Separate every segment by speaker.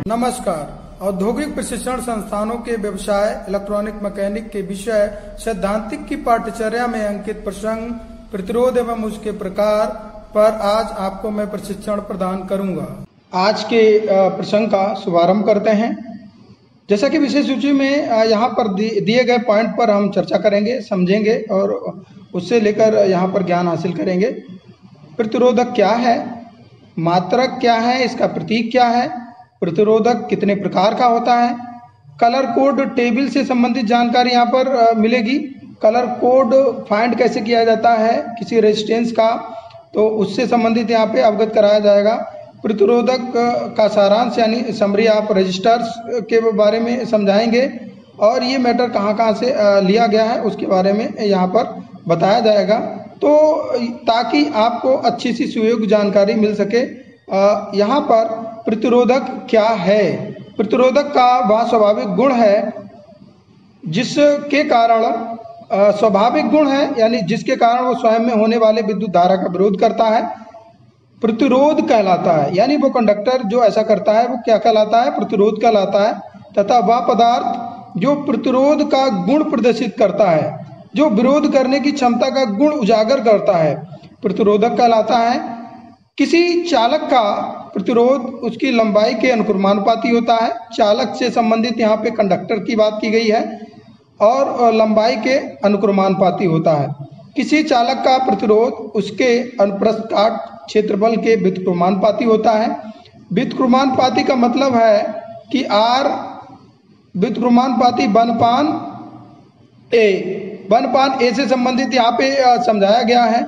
Speaker 1: नमस्कार। औद्योगिक प्रशिक्षण संस्थानों के व्यवसाय इलेक्ट्रॉनिक मैकेनिक के विषय सैद्धांतिक की पाठ्यचर्या में अंकित प्रसंग प्रतिरोध एवं उसके प्रकार पर आज आपको मैं प्रशिक्षण प्रदान करूंगा। आज के प्रसंग का शुभारंभ करते हैं। जैसा कि विषय सूची में यहाँ पर दिए गए पॉइंट पर हम चर्चा करेंगे, समझेंगे और उससे लेकर यहाँ पर ज्ञान हासिल करेंगे। प्रतिरोधक क्या है, मात्रक क्या है, इसका प्रतीक क्या है, प्रतिरोधक कितने प्रकार का होता है, कलर कोड टेबल से संबंधित जानकारी यहाँ पर मिलेगी। कलर कोड फाइंड कैसे किया जाता है किसी रेजिस्टेंस का, तो उससे संबंधित यहाँ पे अवगत कराया जाएगा। प्रतिरोधक का सारांश यानी समरी आप रजिस्टर्स के बारे में समझाएंगे और ये मैटर कहाँ से लिया गया है उसके बारे में यहाँ पर बताया जाएगा, तो ताकि आपको अच्छी सी सुयोग्य जानकारी मिल सके। यहाँ पर प्रतिरोधक क्या है, प्रतिरोधक का वह स्वाभाविक गुण है जिसके कारण स्वाभाविक गुण है यानी जिसके कारण वो स्वयं में होने वाले विद्युत धारा का विरोध करता है, प्रतिरोध कहलाता है। यानी वो कंडक्टर जो ऐसा करता है वो क्या कहलाता है, प्रतिरोध कहलाता है। तथा वह पदार्थ जो प्रतिरोध का गुण प्रदर्शित करता है, जो विरोध करने की क्षमता का गुण उजागर करता है, प्रतिरोधक कहलाता है। किसी चालक का प्रतिरोध उसकी लंबाई के अनुक्रमानुपाती होता है। चालक से संबंधित यहाँ पे कंडक्टर की बात की गई है और लंबाई के अनुक्रमानुपाती होता है। किसी चालक का प्रतिरोध उसके अनुप्रस्थ काट क्षेत्रफल के व्युत्क्रमानुपाती होता है। व्युत्क्रमानुपाती का मतलब है कि R व्युत्क्रमानुपाती 1/A से संबंधित यहाँ पे समझाया गया है,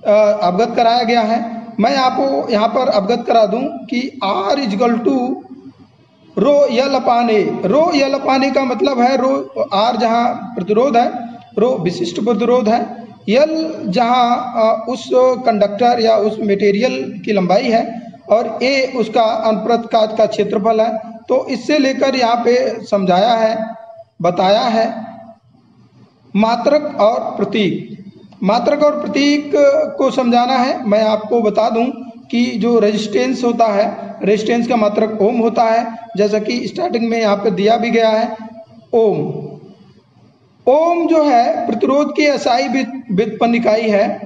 Speaker 1: अवगत कराया गया है। मैं आपको यहाँ पर अवगत करा दूं कि R = रो यल अपान ए। रो यल अपान ए का मतलब है रो R जहाँ प्रतिरोध है, रो विशिष्ट प्रतिरोध है, यल जहाँ उस कंडक्टर या उस मटेरियल की लंबाई है और ए उसका अनुप्रस्थ काट का क्षेत्रफल है। तो इससे लेकर यहाँ पे समझाया है, बताया है मात्रक और प्रतीक। मात्रक और प्रतीक को समझाना है। मैं आपको बता दूं कि जो रेजिस्टेंस होता है, रेजिस्टेंस का मात्रक ओम होता है, जैसा कि स्टार्टिंग में यहाँ पे दिया भी गया है ओम। ओम जो है प्रतिरोध की एसआई व्युत्पन्न इकाई है,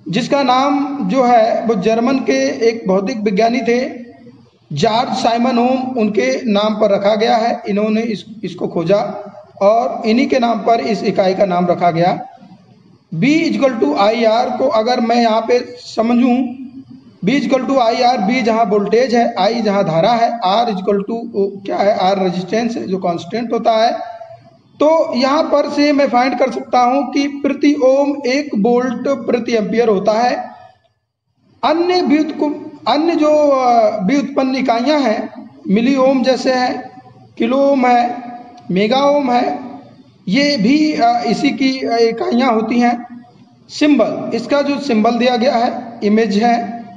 Speaker 1: जिसका नाम जो है वो जर्मन के एक भौतिक विज्ञानी थे जॉर्ज साइमन ओम, उनके नाम पर रखा गया है। इन्होंने इसको खोजा और इन्हीं के नाम पर इस इकाई का नाम रखा गया। B = IR को अगर मैं यहाँ पे समझूं, B = IR, B जहाँ वोल्टेज है, I जहाँ धारा है, R = क्या है, R रेजिस्टेंस है जो कांस्टेंट होता है। तो यहाँ पर से मैं फाइंड कर सकता हूँ कि प्रति ओम 1 वोल्ट प्रति एम्पियर होता है। अन्य जो व्युत्पन्न इकाइयाँ हैं, मिली ओम जैसे है, किलो ओम है, मेगा ओम है, ये भी इसी की इकाइयाँ होती हैं। सिंबल, इसका जो सिंबल दिया गया है, इमेज है,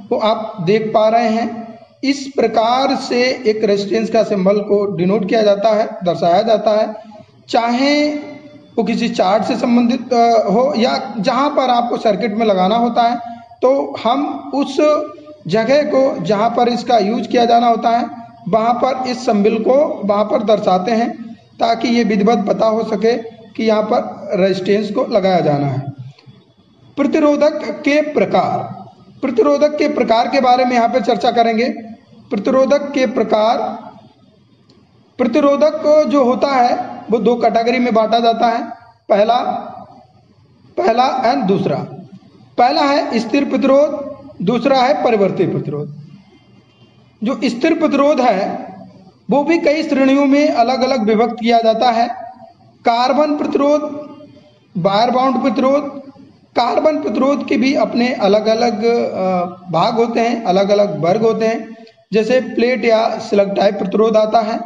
Speaker 1: वो आप देख पा रहे हैं। इस प्रकार से एक रेजिस्टेंस का सिंबल को डिनोट किया जाता है, दर्शाया जाता है, चाहे वो किसी चार्ट से संबंधित हो या जहाँ पर आपको सर्किट में लगाना होता है, तो हम उस जगह को जहाँ पर इसका यूज किया जाना होता है वहाँ पर इस सिंबल को वहाँ पर दर्शाते हैं, ताकि ये विधिवत पता हो सके कि यहाँ पर रेजिस्टेंस को लगाया जाना है। प्रतिरोधक के प्रकार, प्रतिरोधक के प्रकार के बारे में यहाँ पे चर्चा करेंगे। प्रतिरोधक के प्रकार, प्रतिरोधक जो होता है वो 2 कैटेगरी में बांटा जाता है, पहला एंड दूसरा। पहला है स्थिर प्रतिरोध, दूसरा है परिवर्ती प्रतिरोध। जो स्थिर प्रतिरोध है वो भी कई श्रेणियों में अलग अलग विभक्त किया जाता है। कार्बन प्रतिरोध, वायर बाउंड प्रतिरोध। कार्बन प्रतिरोध के भी अपने अलग अलग भाग होते हैं, अलग अलग वर्ग होते हैं। जैसे प्लेट या स्लग टाइप प्रतिरोध आता है,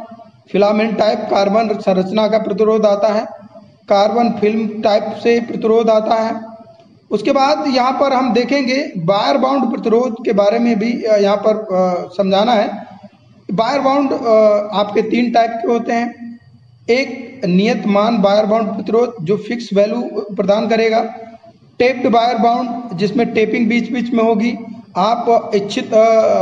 Speaker 1: फिलामेंट टाइप कार्बन संरचना का प्रतिरोध आता है, कार्बन फिल्म टाइप से प्रतिरोध आता है। उसके बाद यहाँ पर हम देखेंगे वायर बाउंड प्रतिरोध के बारे में भी यहाँ पर समझाना है। वायर बाउंड आपके 3 टाइप के होते हैं। एक नियत मान वायर बाउंड प्रतिरोध जो फिक्स वैल्यू प्रदान करेगा, टेप्ड वायर बाउंड जिसमें टेपिंग बीच बीच में होगी, आप इच्छित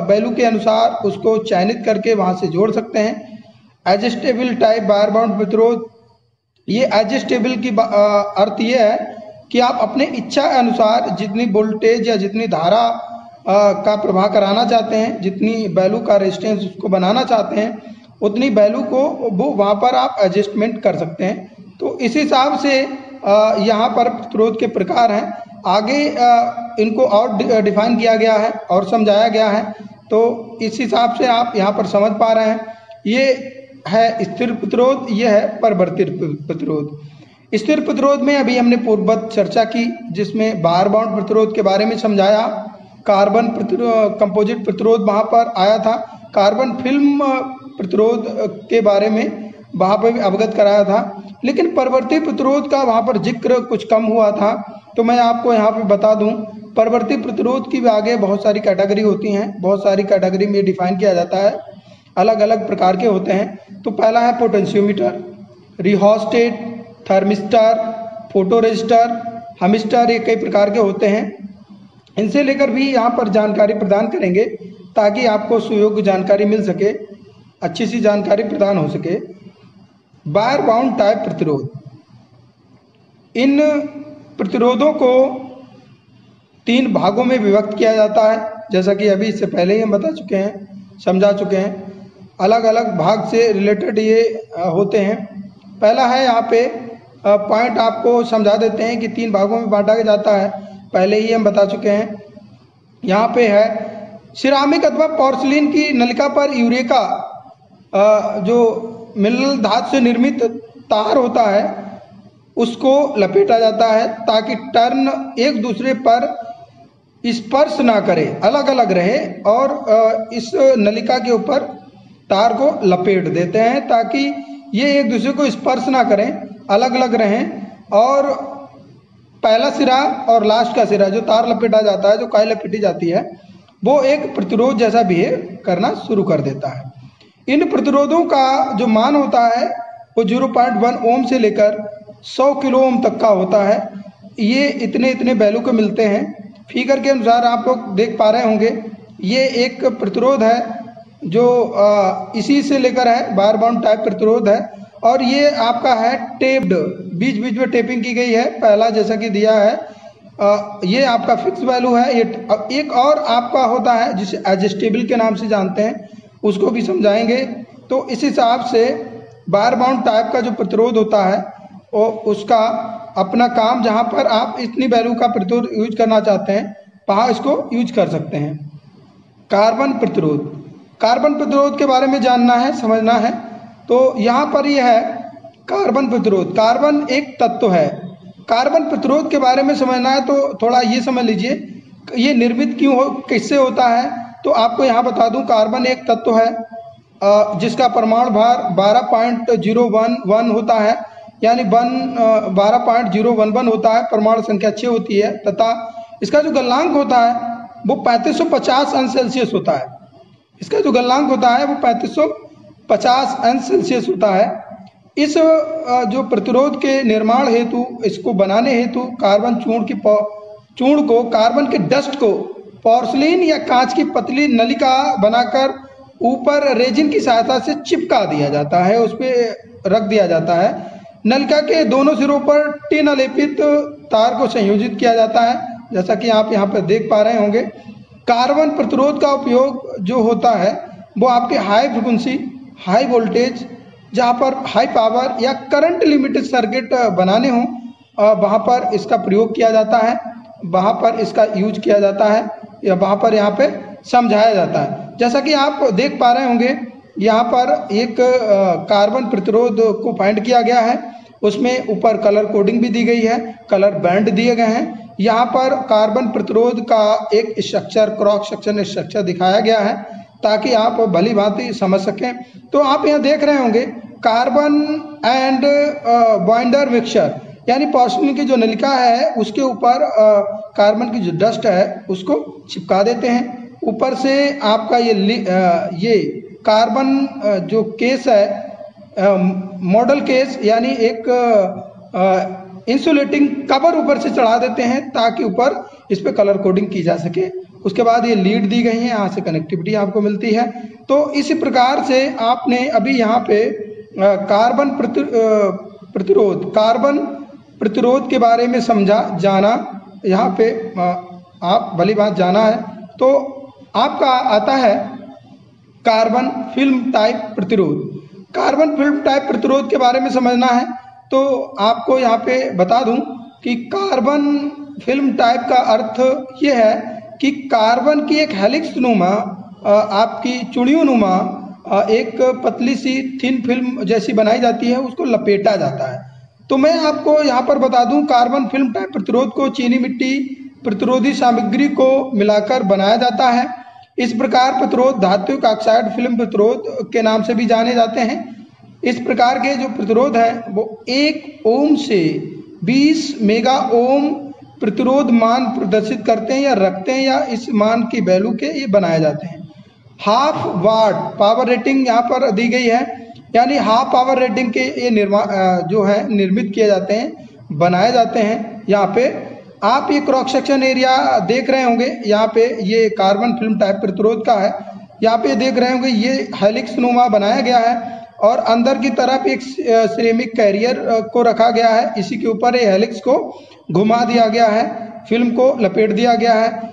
Speaker 1: वैल्यू के अनुसार उसको चयनित करके वहां से जोड़ सकते हैं। एडजस्टेबल टाइप वायर बाउंड प्रतिरोध, ये एडजस्टेबल की अर्थ ये है कि आप अपने इच्छा अनुसार जितनी वोल्टेज या जितनी धारा का प्रवाह कराना चाहते हैं, जितनी वैल्यू का रेजिस्टेंस उसको बनाना चाहते हैं, उतनी वैल्यू को वो वहाँ पर आप एडजस्टमेंट कर सकते हैं। तो इस हिसाब से यहाँ पर प्रतिरोध के प्रकार हैं। आगे इनको और डिफाइन किया गया है और समझाया गया है, तो इस हिसाब से आप यहाँ पर समझ पा रहे हैं। ये है स्थिर प्रतिरोध, ये है परिवर्तित प्रतिरोध। स्थिर प्रतिरोध में अभी हमने पूर्ववत चर्चा की, जिसमें वायर बाउंड प्रतिरोध के बारे में समझाया। कार्बन कंपोजिट प्रतिरोध वहाँ पर आया था। कार्बन फिल्म प्रतिरोध के बारे में वहाँ पर भी अवगत कराया था। लेकिन परिवर्तित प्रतिरोध का वहाँ पर जिक्र कुछ कम हुआ था, तो मैं आपको यहाँ पे बता दूं, परिवर्तित प्रतिरोध की भी आगे बहुत सारी कैटेगरी होती हैं, बहुत सारी कैटेगरी में डिफाइन किया जाता है, अलग अलग प्रकार के होते हैं। तो पहला है potentiometer, rheostat, thermistor, photo resistor, हमिस्टर, ये कई प्रकार के होते हैं। इनसे लेकर भी यहाँ पर जानकारी प्रदान करेंगे ताकि आपको सुयोग्य जानकारी मिल सके, अच्छी सी जानकारी प्रदान हो सके। वायर बाउंड टाइप प्रतिरोध, इन प्रतिरोधों को 3 भागों में विभक्त किया जाता है, जैसा कि अभी इससे पहले ही हम बता चुके हैं, समझा चुके हैं। अलग अलग भाग से रिलेटेड ये होते हैं। पहला है, यहाँ पे पॉइंट आपको समझा देते हैं कि 3 भागों में बांटा जाता है, पहले ही हम बता चुके हैं। यहाँ पे है सिरामिक अथवा पोर्सिलीन की नलिका पर यूरेका जो मिनरल धातु से निर्मित तार होता है उसको लपेटा जाता है ताकि टर्न एक दूसरे पर स्पर्श ना करे, अलग अलग रहे, और इस नलिका के ऊपर तार को लपेट देते हैं ताकि ये एक दूसरे को स्पर्श ना करें, अलग अलग रहें। और पहला सिरा और लास्ट का सिरा जो तार लपेटा जाता है, जो काई लपेटी जाती है, वो एक प्रतिरोध जैसा बिहेव करना शुरू कर देता है। इन प्रतिरोधों का जो मान होता है वो 0.1 ओम से लेकर 100 किलो ओम तक का होता है। ये इतने इतने वैल्यू के मिलते हैं। फिगर के अनुसार आप लोग देख पा रहे होंगे, ये एक प्रतिरोध है जो इसी से लेकर है, वायर बाउंड टाइप प्रतिरोध है। और ये आपका है टेप्ड, बीच बीच में टेपिंग की गई है, पहला जैसा कि दिया है। ये आपका फिक्स वैल्यू है। ये एक और आपका होता है जिसे एडजस्टेबल के नाम से जानते हैं, उसको भी समझाएंगे। तो इस हिसाब से वायर बाउंड टाइप का जो प्रतिरोध होता है वो उसका अपना काम, जहाँ पर आप इतनी वैल्यू का प्रतिरोध यूज करना चाहते हैं वहाँ इसको यूज कर सकते हैं। कार्बन प्रतिरोध, कार्बन प्रतिरोध के बारे में जानना है, समझना है। तो यहाँ पर यह है कार्बन प्रतिरोध। कार्बन एक तत्व है। कार्बन प्रतिरोध के बारे में समझना है तो थोड़ा ये समझ लीजिए, ये निर्मित क्यों हो, किससे होता है। तो आपको यहाँ बता दूं, कार्बन एक तत्व है जिसका परमाणु भार 12.011 होता है, यानी 12.011 होता है। परमाणु संख्या 6 होती है तथा इसका जो गलनांक होता है वो 3550 अंश सेल्सियस होता है। इसका जो गलनांक होता है वो 3550 अंश सेल्सियस होता है। इस जो प्रतिरोध के निर्माण हेतु, इसको बनाने हेतु कार्बन चूर्ण को कार्बन के डस्ट को पोर्सिलीन या कांच की पतली नलिका बनाकर ऊपर रेजिन की सहायता से चिपका दिया जाता है, उस पर रख दिया जाता है। नलिका के दोनों सिरों पर टिन अलेपित तार को संयोजित किया जाता है, जैसा कि आप यहाँ पर देख पा रहे होंगे। कार्बन प्रतिरोध का उपयोग जो होता है वो आपके हाई फ्रिक्वेंसी, हाई वोल्टेज, जहाँ पर हाई पावर या करंट लिमिटेड सर्किट बनाने हों, वहाँ पर इसका प्रयोग किया जाता है, वहाँ पर इसका यूज किया जाता है, या वहाँ पर यहाँ पे समझाया जाता है। जैसा कि आप देख पा रहे होंगे, यहाँ पर एक कार्बन प्रतिरोध को फाइंड किया गया है, उसमें ऊपर कलर कोडिंग भी दी गई है, कलर बैंड दिए गए हैं। यहाँ पर कार्बन प्रतिरोध का एक स्ट्रक्चर, क्रॉस सेक्शन स्ट्रक्चर दिखाया गया है ताकि आप भली भांति समझ सकें। तो आप यहाँ देख रहे होंगे कार्बन एंड बाइंडर मिक्सचर, यानी पोर्सिलीन की जो नलिका है उसके ऊपर कार्बन की जो डस्ट है उसको चिपका देते हैं। ऊपर से आपका ये कार्बन जो केस है, मॉडल केस, यानी एक इंसुलेटिंग कवर ऊपर से चढ़ा देते हैं ताकि ऊपर इस पे कलर कोडिंग की जा सके उसके बाद ये लीड दी गई है, यहाँ से कनेक्टिविटी आपको मिलती है। तो इसी प्रकार से आपने अभी यहाँ पे कार्बन प्रतिरोध के बारे में समझा, जाना, यहाँ पे आप भली बात जाना है। तो आपका आता है कार्बन फिल्म टाइप प्रतिरोध। कार्बन फिल्म टाइप प्रतिरोध के बारे में समझना है तो आपको यहाँ पे बता दूं कि कार्बन फिल्म टाइप का अर्थ ये है कि कार्बन की एक हेलिक्स नुमा आपकी चुड़ियों नुमा एक पतली सी थिन फिल्म जैसी बनाई जाती है, उसको लपेटा जाता है। तो मैं आपको यहाँ पर बता दूं कार्बन फिल्म टाइप प्रतिरोध को चीनी मिट्टी प्रतिरोधी सामग्री को मिलाकर बनाया जाता है। इस प्रकार प्रतिरोध धात्विक ऑक्साइड फिल्म प्रतिरोध के नाम से भी जाने जाते हैं। इस प्रकार के जो प्रतिरोध है वो 1 ओम से 20 मेगा ओम प्रतिरोध मान प्रदर्शित करते हैं या रखते हैं, या इस मान की वैल्यू के ये बनाए जाते हैं। हाफ वाट पावर रेटिंग यहाँ पर दी गई है, यानी हाफ पावर रेटिंग के ये जो है निर्मित किए जाते हैं, बनाए जाते हैं। यहाँ पे आप ये क्रॉस सेक्शन एरिया देख रहे होंगे, यहाँ पे ये कार्बन फिल्म टाइप प्रतिरोध का है। यहाँ पे देख रहे होंगे ये हेलिक्स नुमा बनाया गया है और अंदर की तरफ एक सिरेमिक कैरियर को रखा गया है। इसी के ऊपर ये हेलिक्स को घुमा दिया गया है, फिल्म को लपेट दिया गया है।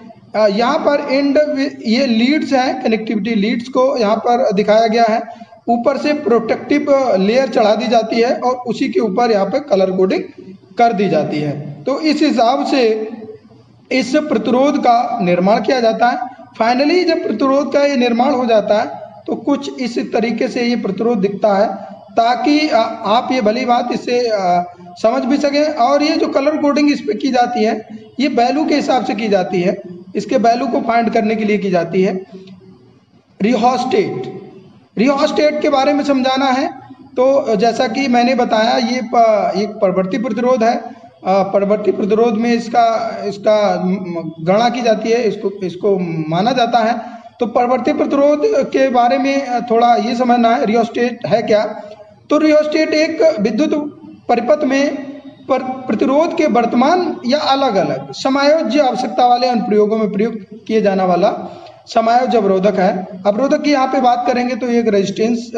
Speaker 1: यहाँ पर एंड ये लीड्स हैं, कनेक्टिविटी लीड्स को यहाँ पर दिखाया गया है। ऊपर से प्रोटेक्टिव लेयर चढ़ा दी जाती है और उसी के ऊपर यहाँ पे कलर कोडिंग कर दी जाती है। तो इस हिसाब से इस प्रतिरोध का निर्माण किया जाता है। फाइनली जब प्रतिरोध का ये निर्माण हो जाता है तो कुछ इस तरीके से ये प्रतिरोध दिखता है, ताकि आप ये भली बात इससे समझ भी सकें। और ये जो कलर कोडिंग इस पे की जाती है ये वैल्यू के हिसाब से की जाती है, इसके वैल्यू को फाइंड करने के लिए की जाती है। रिहोस्टेट के बारे में समझाना है तो जैसा कि मैंने बताया ये एक परवर्ती प्रतिरोध है। परवर्ती प्रतिरोध में इसका गणना की जाती है, इसको माना जाता है। तो परवर्ती प्रतिरोध के बारे में थोड़ा ये समझना है, रिहोस्टेट है क्या। तो रिहोस्टेट एक विद्युत परिपथ में प्रतिरोध के वर्तमान या अलग अलग समायोज्य आवश्यकता वाले अनुप्रयोगों में प्रयुक्त किए जाने वाला समायोज्य अवरोधक है। अवरोधक की यहाँ पे बात करेंगे तो एक रेजिस्टेंस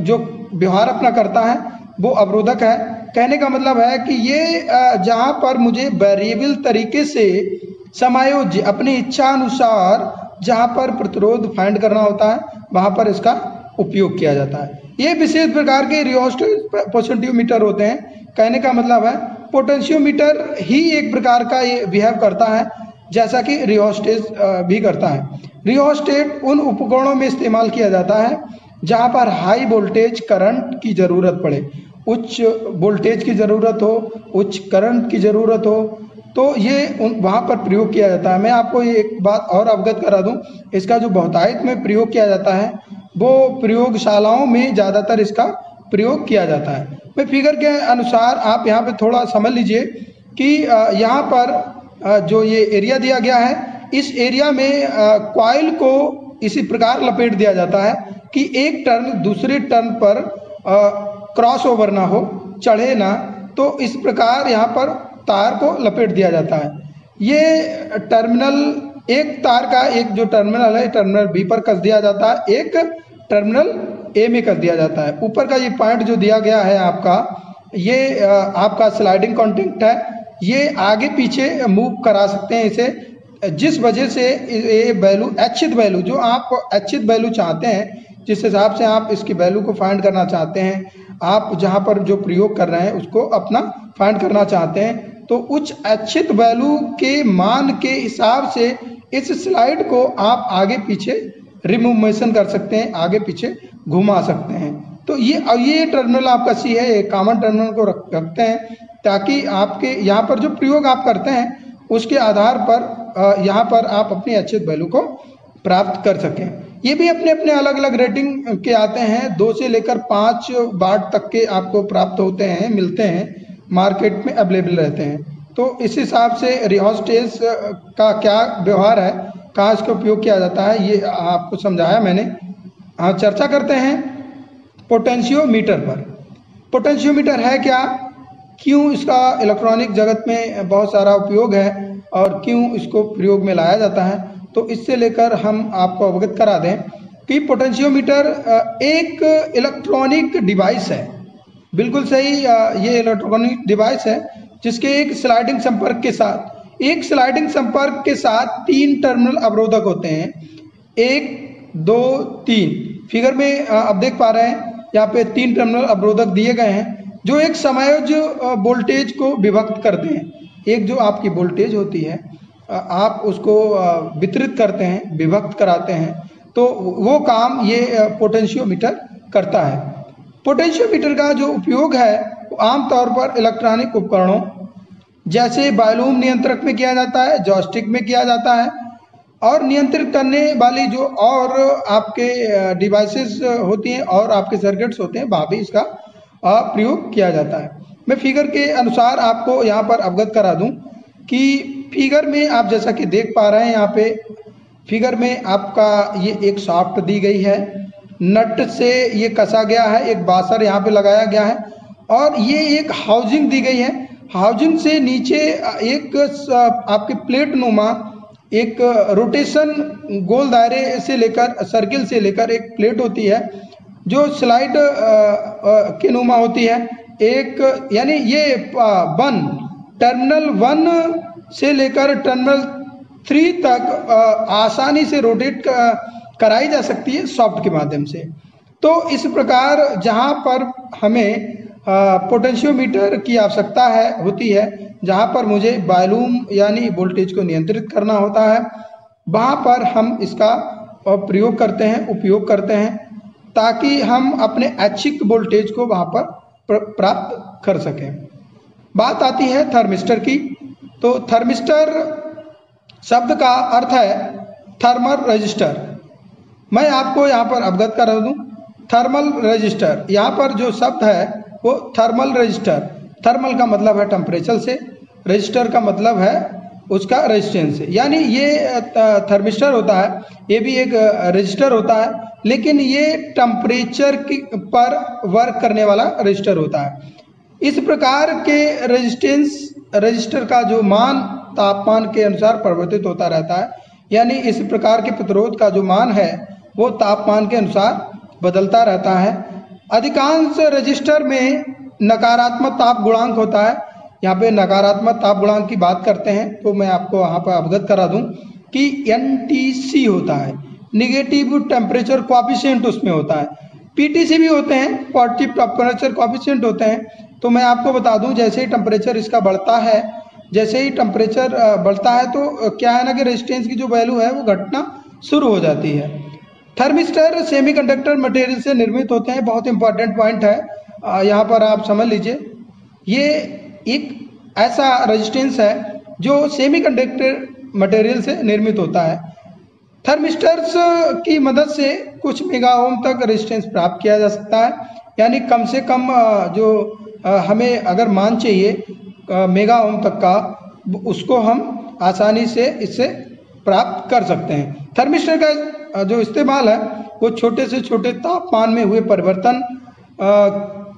Speaker 1: जो व्यवहार अपना करता है वो अवरोधक है। कहने का मतलब है कि ये जहाँ पर मुझे वेरिएबल तरीके से समायोज्य अपनी इच्छा अनुसार जहाँ पर प्रतिरोध फाइंड करना होता है वहाँ पर इसका उपयोग किया जाता है। ये विशेष प्रकार के रिहोस्टेट पोटेंशियोमीटर होते हैं। कहने का मतलब है पोटेंशियोमीटर ही एक प्रकार का ये बिहेव करता है जैसा कि रिहोस्टेट भी करता है। रिहोस्टेट उन उपकरणों में इस्तेमाल किया जाता है जहाँ पर हाई वोल्टेज करंट की जरूरत पड़े, उच्च वोल्टेज की जरूरत हो, उच्च करंट की जरूरत हो, तो ये वहाँ पर प्रयोग किया जाता है। मैं आपको ये एक बात और अवगत करा दूं, इसका जो बहुतायत में प्रयोग किया जाता है वो प्रयोगशालाओं में ज़्यादातर इसका प्रयोग किया जाता है। मैं फिगर के अनुसार आप यहाँ पे थोड़ा समझ लीजिए कि यहाँ पर जो ये एरिया दिया गया है, इस एरिया में कॉइल को इसी प्रकार लपेट दिया जाता है कि एक टर्न दूसरे टर्न पर क्रॉस ओवर ना हो, चढ़े ना। तो इस प्रकार यहाँ पर तार को लपेट दिया जाता है। ये टर्मिनल एक तार का एक जो टर्मिनल है टर्मिनल बी पर कस दिया जाता है, एक टर्मिनल ए में कस दिया जाता है। ऊपर का ये पॉइंट जो दिया गया है आपका, ये आपका स्लाइडिंग कॉन्टैक्ट है। ये आगे पीछे मूव करा सकते हैं इसे, जिस वजह से ये वैल्यू इच्छित वैल्यू जो आप इच्छित वैल्यू चाहते हैं, जिस हिसाब से आप इसकी वैल्यू को फाइंड करना चाहते हैं, आप जहां पर जो प्रयोग कर रहे हैं उसको अपना फाइंड करना चाहते हैं, तो उच्च इच्छित वैल्यू के मान के हिसाब से इस स्लाइड को आप आगे पीछे रिमूवेशन कर सकते हैं, आगे पीछे घुमा सकते हैं। तो ये टर्मिनल आपका सी है, एक कॉमन टर्मिनल को रखते हैं ताकि आपके यहाँ पर जो प्रयोग आप करते हैं उसके आधार पर यहाँ पर आप अपनी इच्छित वैल्यू को प्राप्त कर सकें। ये भी अपने अपने अलग अलग रेटिंग के आते हैं, 2 से लेकर 5 वाट तक के आपको प्राप्त होते हैं, मिलते हैं, मार्केट में अवेलेबल रहते हैं। तो इस हिसाब से रिहोस्टेट का क्या व्यवहार है, कहाँ इसका उपयोग किया जाता है, ये आपको समझाया मैंने। हाँ, चर्चा करते हैं पोटेंशियोमीटर पर। पोटेंशियोमीटर है क्या, क्यों इसका इलेक्ट्रॉनिक जगत में बहुत सारा उपयोग है, और क्यों इसको प्रयोग में लाया जाता है, तो इससे लेकर हम आपको अवगत करा दें कि पोटेंशियोमीटर एक इलेक्ट्रॉनिक डिवाइस है। बिल्कुल सही, ये इलेक्ट्रॉनिक डिवाइस है जिसके एक स्लाइडिंग संपर्क के साथ 3 टर्मिनल अवरोधक होते हैं, 1 2 3। फिगर में आप देख पा रहे हैं यहाँ पे 3 टर्मिनल अवरोधक दिए गए हैं जो एक समायोज्य वोल्टेज को विभक्त करते हैं। एक जो आपकी वोल्टेज होती है आप उसको वितरित करते हैं, विभक्त कराते हैं, तो वो काम ये पोटेंशियोमीटर करता है। पोटेंशियोमीटर का जो उपयोग है वो आमतौर पर इलेक्ट्रॉनिक उपकरणों जैसे वॉल्यूम नियंत्रक में किया जाता है, जॉयस्टिक में किया जाता है, और नियंत्रित करने वाली जो और आपके डिवाइसेस होती हैं और आपके सर्किट्स होते हैं वहाँ भी इसका प्रयोग किया जाता है। मैं फिगर के अनुसार आपको यहाँ पर अवगत करा दूं कि फिगर में आप जैसा कि देख पा रहे हैं, यहाँ पे फिगर में आपका ये एक शाफ्ट दी गई है, नट से ये कसा गया है, एक बासर यहाँ पे लगाया गया है, और ये एक हाउसिंग दी गई है। हाउसिंग से नीचे एक आपके प्लेट नुमा एक रोटेशन गोल दायरे से लेकर सर्किल से लेकर एक प्लेट होती है जो स्लाइड के नुमा होती है। एक यानी ये 1 टर्मिनल 1 से लेकर टर्मिनल 3 तक आसानी से रोटेट कराई जा सकती है सॉफ्ट के माध्यम से। तो इस प्रकार जहाँ पर हमें पोटेंशियोमीटर की आवश्यकता होती है, जहाँ पर मुझे वॉल्यूम यानी वोल्टेज को नियंत्रित करना होता है, वहाँ पर हम इसका प्रयोग करते हैं, उपयोग करते हैं, ताकि हम अपने ऐच्छिक वोल्टेज को वहाँ पर प्राप्त कर सकें। बात आती है थर्मिस्टर की। तो थर्मिस्टर शब्द का अर्थ है थर्मल रजिस्टर। मैं आपको यहाँ पर अवगत करा दूँ, थर्मल रजिस्टर, यहाँ पर जो शब्द है वो थर्मल रजिस्टर। थर्मल का मतलब है टेम्परेचर से, रजिस्टर का मतलब है उसका रेजिस्टेंस से। यानी ये थर्मिस्टर होता है, ये भी एक रजिस्टर होता है, लेकिन ये टेम्परेचर पर वर्क करने वाला रजिस्टर होता है। इस प्रकार के रजिस्टर का जो मान तापमान के अनुसार परिवर्तित होता रहता है, यानी इस प्रकार के प्रतिरोध का जो मान है वो तापमान के अनुसार बदलता रहता है। अधिकांश रजिस्टर में नकारात्मक ताप गुणांक होता है। यहाँ पे नकारात्मक ताप गुणांक की बात करते हैं तो मैं आपको यहाँ पर अवगत करा दूं कि NTC होता है, निगेटिव टेम्परेचर कोएफिशिएंट उसमें होता है। PTC भी होते हैं, पॉजिटिव टेम्परेचर कोएफिशिएंट होते हैं। तो मैं आपको बता दूं जैसे ही टेम्परेचर इसका बढ़ता है, जैसे ही टेम्परेचर बढ़ता है तो क्या है ना कि रेजिस्टेंस की जो वैल्यू है वो घटना शुरू हो जाती है। थर्मिस्टर सेमीकंडक्टर मटेरियल से निर्मित होते हैं, बहुत इंपॉर्टेंट पॉइंट है, यहाँ पर आप समझ लीजिए। ये एक ऐसा रेजिस्टेंस है जो सेमीकंडक्टर मटेरियल से निर्मित होता है। थर्मिस्टर्स की मदद से कुछ मेगा ओम तक रेजिस्टेंस प्राप्त किया जा सकता है, यानी कम से कम जो हमें अगर मान चाहिए मेगा ओम तक का, उसको हम आसानी से इससे प्राप्त कर सकते हैं। थर्मिस्टर का जो इस्तेमाल है वो छोटे से छोटे तापमान में हुए परिवर्तन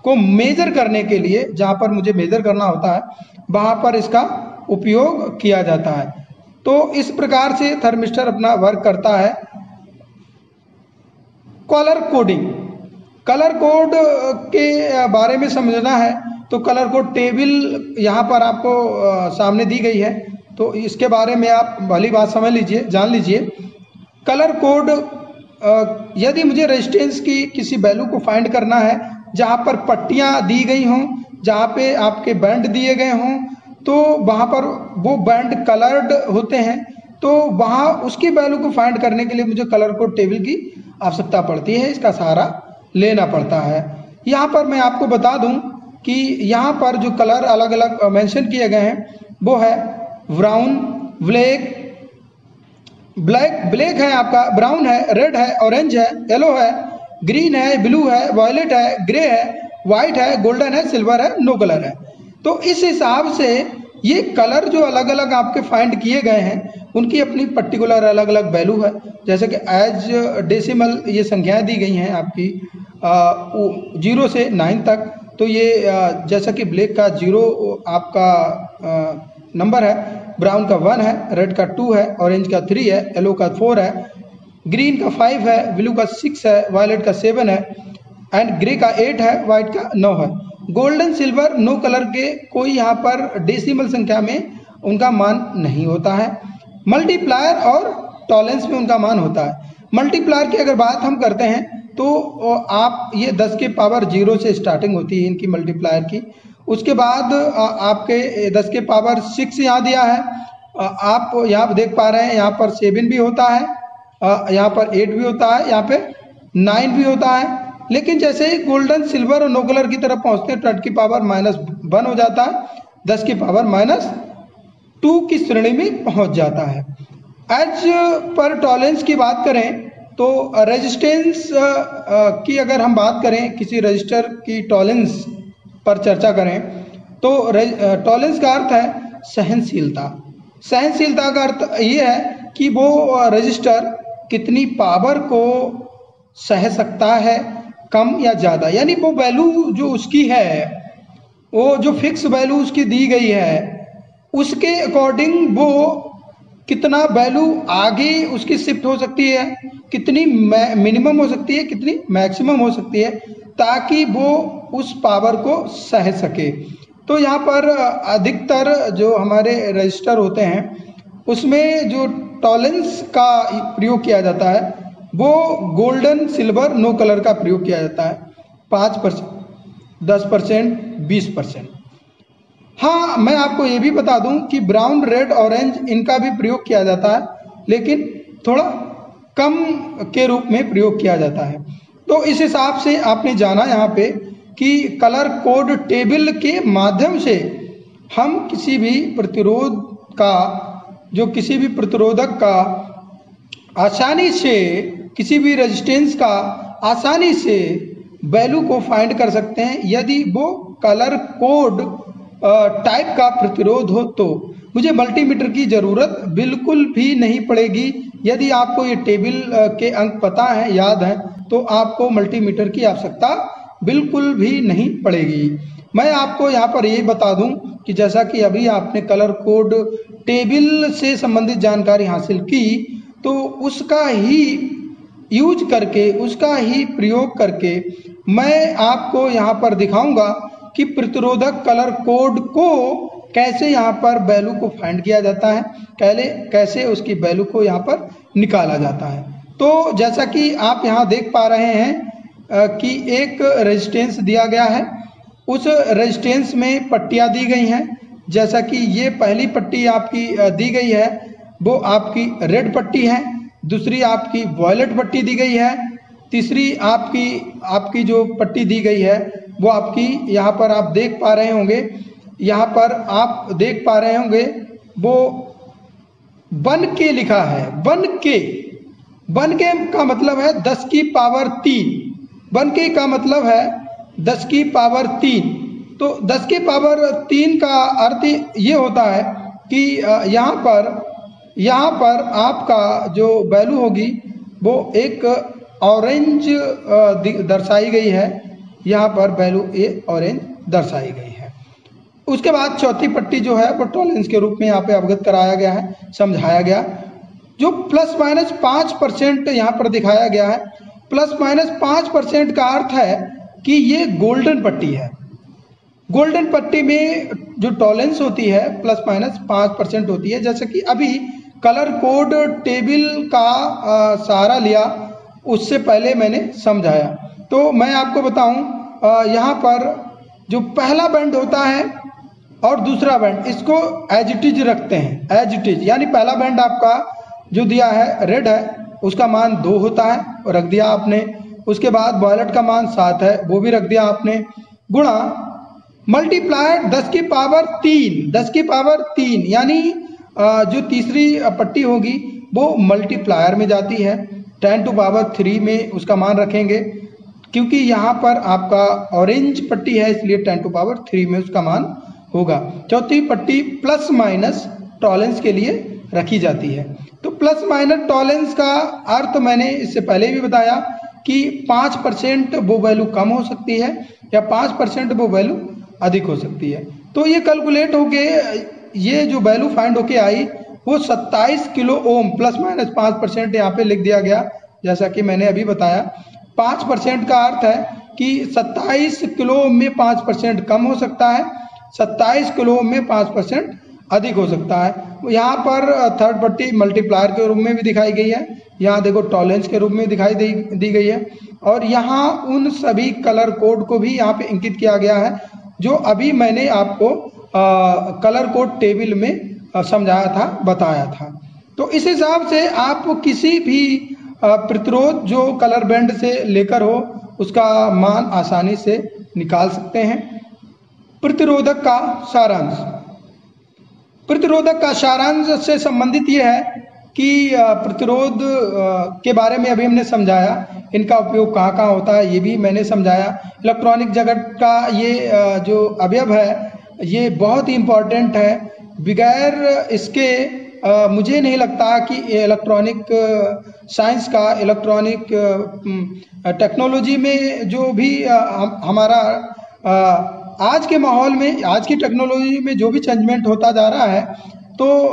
Speaker 1: को मेजर करने के लिए, जहाँ पर मुझे मेजर करना होता है वहाँ पर इसका उपयोग किया जाता है। तो इस प्रकार से थर्मिस्टर अपना वर्क करता है। कलर कोडिंग, कलर कोड के बारे में समझना है तो कलर कोड टेबल यहाँ पर आपको सामने दी गई है, तो इसके बारे में आप भली बात समझ लीजिए, जान लीजिए। कलर कोड, यदि मुझे रेजिस्टेंस की किसी वैल्यू को फाइंड करना है जहाँ पर पट्टियाँ दी गई हों, जहाँ पे आपके बैंड दिए गए हों, तो वहाँ पर वो बैंड कलर्ड होते हैं, तो वहाँ उसकी वैल्यू को फाइंड करने के लिए मुझे कलर कोड टेबल की आवश्यकता पड़ती है, इसका सहारा लेना पड़ता है। यहाँ पर मैं आपको बता दूं कि यहाँ पर जो कलर अलग अलग मेंशन किए गए हैं वो है ब्राउन, ब्लैक है आपका, ब्राउन है, रेड है, ऑरेंज है, येलो है, ग्रीन है, ब्लू है, वायलेट है, ग्रे है, व्हाइट है, गोल्डन है, सिल्वर है, नो कलर है। तो इस हिसाब से ये कलर जो अलग अलग आपके फाइंड किए गए हैं उनकी अपनी पर्टिकुलर अलग अलग वैल्यू है। जैसे कि एज डेसिमल ये संख्याएं दी गई हैं आपकी 0 से 9 तक। तो ये जैसा कि ब्लैक का 0 आपका नंबर है, ब्राउन का 1 है, रेड का 2 है, ऑरेंज का 3 है, येलो का 4 है, ग्रीन का 5 है, ब्लू का 6 है, वायलेट का 7 है एंड ग्रे का 8 है, व्हाइट का 9 है। गोल्डन सिल्वर नो कलर के कोई यहाँ पर डेसिमल संख्या में उनका मान नहीं होता है। मल्टीप्लायर और टॉलेंस में उनका मान होता है। मल्टीप्लायर की अगर बात हम करते हैं तो आप ये 10 के पावर 0 से स्टार्टिंग होती है इनकी मल्टीप्लायर की। उसके बाद आपके 10 के पावर 6 यहाँ दिया है। आप यहाँ देख पा रहे हैं यहाँ पर 7 भी होता है, यहाँ पर 8 भी होता है, यहाँ पे 9 भी होता है। लेकिन जैसे ही गोल्डन सिल्वर और नो कलर की तरफ पहुंचते हैं 10 की पावर -1 हो जाता है, 10 की पावर -2 की श्रेणी में पहुंच जाता है। एज पर टॉलेंस की बात करें तो रेजिस्टेंस की अगर हम बात करें, किसी रजिस्टर की टॉलेंस पर चर्चा करें तो टॉलेंस का अर्थ है सहनशीलता। सहनशीलता का अर्थ ये है कि वो रजिस्टर कितनी पावर को सह सकता है, कम या ज़्यादा, यानी वो वैल्यू जो उसकी है, वो जो फिक्स वैल्यू उसकी दी गई है उसके अकॉर्डिंग वो कितना वैल्यू आगे उसकी शिफ्ट हो सकती है, कितनी मिनिमम हो सकती है, कितनी मैक्सिमम हो सकती है, ताकि वो उस पावर को सह सके। तो यहाँ पर अधिकतर जो हमारे रजिस्टर होते हैं उसमें जो टॉलेंस का प्रयोग किया जाता है वो गोल्डन सिल्वर नो कलर का प्रयोग किया जाता है। 5%, 10%, 20%। हाँ, मैं आपको ये भी बता दूं कि ब्राउन, रेड, ऑरेंज इनका भी प्रयोग किया जाता है, लेकिन थोड़ा कम के रूप में प्रयोग किया जाता है। तो इस हिसाब से आपने जाना यहाँ पे कि कलर कोड टेबल के माध्यम से हम किसी भी प्रतिरोध का, जो किसी भी प्रतिरोधक का आसानी से, किसी भी रेजिस्टेंस का आसानी से वैल्यू को फाइंड कर सकते हैं यदि वो कलर कोड टाइप का प्रतिरोध हो। तो मुझे मल्टीमीटर की ज़रूरत बिल्कुल भी नहीं पड़ेगी। यदि आपको ये टेबल के अंक पता है, याद है, तो आपको मल्टीमीटर की आवश्यकता बिल्कुल भी नहीं पड़ेगी। मैं आपको यहाँ पर ये बता दूं कि जैसा कि अभी आपने कलर कोड टेबल से संबंधित जानकारी हासिल की, तो उसका ही यूज करके, उसका ही प्रयोग करके मैं आपको यहाँ पर दिखाऊंगा कि प्रतिरोधक कलर कोड को कैसे यहाँ पर वैल्यू को फाइंड किया जाता है, कैसे उसकी वैल्यू को यहाँ पर निकाला जाता है। तो जैसा कि आप यहाँ देख पा रहे हैं कि एक रेजिस्टेंस दिया गया है, उस रेजिस्टेंस में पट्टियाँ दी गई हैं। जैसा कि ये पहली पट्टी आपकी दी गई है वो आपकी रेड पट्टी है, दूसरी आपकी वॉयलेट पट्टी दी गई है, तीसरी आपकी जो पट्टी दी गई है वो आपकी यहाँ पर आप देख पा रहे होंगे, यहाँ पर आप देख पा रहे होंगे वो 1K लिखा है। 1K का मतलब है 10 की पावर 3। 1K का मतलब है 10 की पावर 3। तो 10 की पावर 3 का अर्थ ये होता है कि यहाँ पर आपका जो वैल्यू होगी वो एक ऑरेंज दर्शाई गई है, यहाँ पर वैल्यू ये ऑरेंज दर्शाई गई है। उसके बाद चौथी पट्टी जो है वो टॉलरेंस के रूप में यहाँ पे अवगत कराया गया है, समझाया गया। जो ±5% यहाँ पर दिखाया गया है, ±5% का अर्थ है कि ये गोल्डन पट्टी है। गोल्डन पट्टी में जो टॉलरेंस होती है ±5% होती है। जैसे कि अभी कलर कोड टेबल का सहारा लिया, उससे पहले मैंने समझाया। तो मैं आपको बताऊं, यहाँ पर जो पहला बैंड होता है और दूसरा बैंड, इसको एज इट इज रखते हैं, एज इट इज। यानी पहला बैंड आपका जो दिया है रेड है, उसका मान 2 होता है, रख दिया आपने। उसके बाद वॉयलेट का मान 7 है, वो भी रख दिया आपने, गुणा मल्टीप्लाइड 10 की पावर 3। 10 की पावर 3 यानी जो तीसरी पट्टी होगी वो मल्टीप्लायर में जाती है, 10 टू पावर 3 में उसका मान रखेंगे। क्योंकि यहाँ पर आपका ऑरेंज पट्टी है इसलिए 10 टू पावर 3 में उसका मान होगा। चौथी पट्टी प्लस माइनस टॉलरेंस के लिए रखी जाती है। तो प्लस माइनस टॉलरेंस का अर्थ मैंने इससे पहले भी बताया कि 5% वो वैल्यू कम हो सकती है या 5% वो वैल्यू अधिक हो सकती है। तो ये कैलकुलेट होके ये जो वैल्यू फाइंड होके आई वो 27 किलो ओम ±5% यहाँ पे लिख दिया गया। जैसा कि मैंने अभी बताया 5% का अर्थ है कि 27 किलो ओम में 5% कम हो सकता है, 27 किलो ओम में 5% अधिक हो सकता है। यहाँ पर थर्ड पार्टी मल्टीप्लायर के रूप में भी दिखाई गई है, यहाँ देखो टॉलरेंस के रूप में दिखाई दी गई है, और यहाँ उन सभी कलर कोड को भी यहाँ पे इंकित किया गया है जो अभी मैंने आपको कलर कोड टेबल में समझाया था, बताया था। तो इस हिसाब से आप किसी भी प्रतिरोध जो कलर बैंड से लेकर हो उसका मान आसानी से निकाल सकते हैं। प्रतिरोधक का सारांश, प्रतिरोधक का सारांश से संबंधित यह है कि प्रतिरोध के बारे में अभी हमने समझाया, इनका उपयोग कहाँ कहाँ होता है ये भी मैंने समझाया। इलेक्ट्रॉनिक जगत का ये जो अवयव है ये बहुत ही इम्पोर्टेंट है, बगैर इसके मुझे नहीं लगता कि इलेक्ट्रॉनिक साइंस का, इलेक्ट्रॉनिक टेक्नोलॉजी में जो भी हमारा आज के माहौल में, आज की टेक्नोलॉजी में जो भी चेंजमेंट होता जा रहा है, तो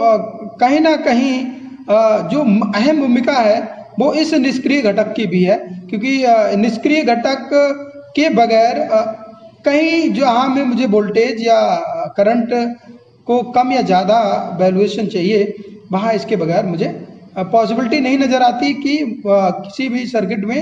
Speaker 1: कहीं ना कहीं जो अहम भूमिका है वो इस निष्क्रिय घटक की भी है, क्योंकि निष्क्रिय घटक के बगैर कहीं जहाँ में मुझे वोल्टेज या करंट को कम या ज़्यादा वैल्यूएशन चाहिए, वहाँ इसके बगैर मुझे पॉसिबिलिटी नहीं नज़र आती कि किसी भी सर्किट में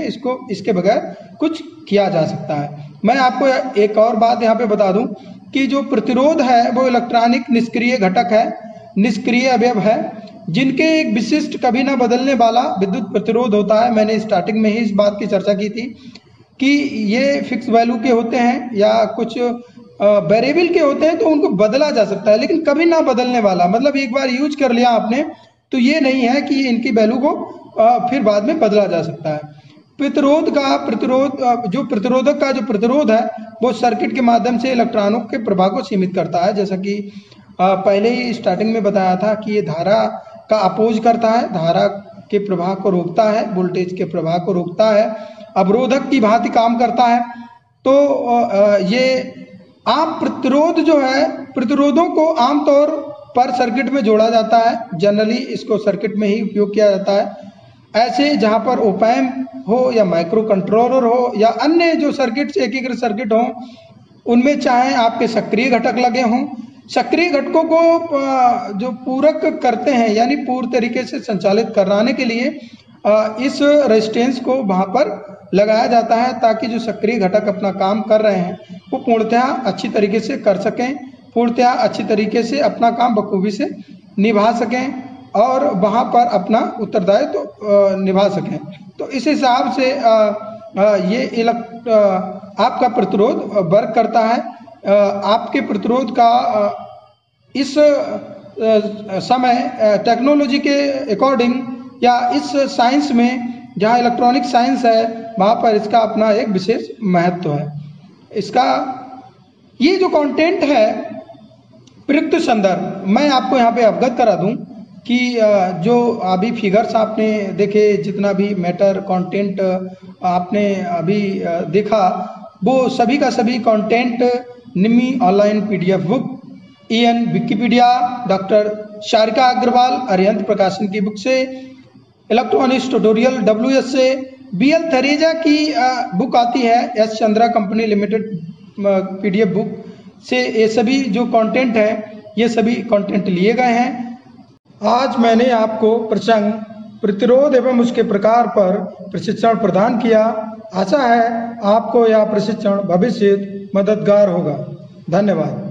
Speaker 1: इसके बगैर कुछ किया जा सकता है। मैं आपको एक और बात यहाँ पे बता दूं कि जो प्रतिरोध है वो इलेक्ट्रॉनिक निष्क्रिय घटक है, निष्क्रिय अवयव है, जिनके एक विशिष्ट कभी ना बदलने वाला विद्युत प्रतिरोध होता है। मैंने स्टार्टिंग में ही इस बात की चर्चा की थी कि ये फिक्स वैल्यू के होते हैं या कुछ वेरिएबल के होते हैं, तो उनको बदला जा सकता है, लेकिन कभी ना बदलने वाला, मतलब एक बार यूज कर लिया आपने तो ये नहीं है कि इनकी वैल्यू को फिर बाद में बदला जा सकता है। जो प्रतिरोधक का जो प्रतिरोध है वो सर्किट के माध्यम से इलेक्ट्रॉनों के प्रवाह को सीमित करता है, जैसा कि पहले ही स्टार्टिंग में बताया था कि ये धारा का अपोज करता है, धारा के प्रवाह को रोकता है, वोल्टेज के प्रवाह को रोकता है, अवरोधक की भांति काम करता है। तो ये आप प्रतिरोध जो है, प्रतिरोधों को आमतौर पर सर्किट में जोड़ा जाता है, जनरली इसको सर्किट में ही उपयोग किया जाता है। ऐसे जहां पर ओपैम्प हो या माइक्रो कंट्रोलर हो या अन्य जो सर्किट एकीकृत सर्किट हो, उनमें चाहे आपके सक्रिय घटक लगे हों, सक्रिय घटकों को जो पूरक करते हैं यानी पूर्ण तरीके से संचालित कराने के लिए इस रेजिस्टेंस को वहां पर लगाया जाता है, ताकि जो सक्रिय घटक अपना काम कर रहे हैं वो पूर्णतः अच्छी तरीके से कर सकें, पूर्णतः अच्छी तरीके से अपना काम बखूबी से निभा सकें और वहां पर अपना उत्तरदायित्व तो निभा सकें। तो इस हिसाब से ये आपका प्रतिरोध वर्क करता है। आपके प्रतिरोध का इस समय टेक्नोलॉजी के अकॉर्डिंग या इस साइंस में, जहाँ इलेक्ट्रॉनिक साइंस है, वहाँ पर इसका अपना एक विशेष महत्व है। इसका ये जो कंटेंट है, प्रयुक्त संदर्भ मैं आपको यहाँ पे अवगत करा दूं कि जो अभी फिगर्स आपने देखे, जितना भी मैटर कंटेंट आपने अभी देखा, वो सभी का सभी कंटेंट निम्मी online PDF book, EN Wikipedia, doctor Sharika Agarwal Arihant Prakashan की बुक से, इलेक्ट्रॉनिक्स ट्यूटोरियल WS से, BL थरेजा की बुक आती है S Chandra company limited PDF book से, ये सभी जो कंटेंट है ये सभी कंटेंट लिए गए हैं। आज मैंने आपको प्रसंग प्रतिरोध एवं उसके प्रकार पर प्रशिक्षण प्रदान किया। आशा है आपको यह प्रशिक्षण भविष्य मददगार होगा। धन्यवाद।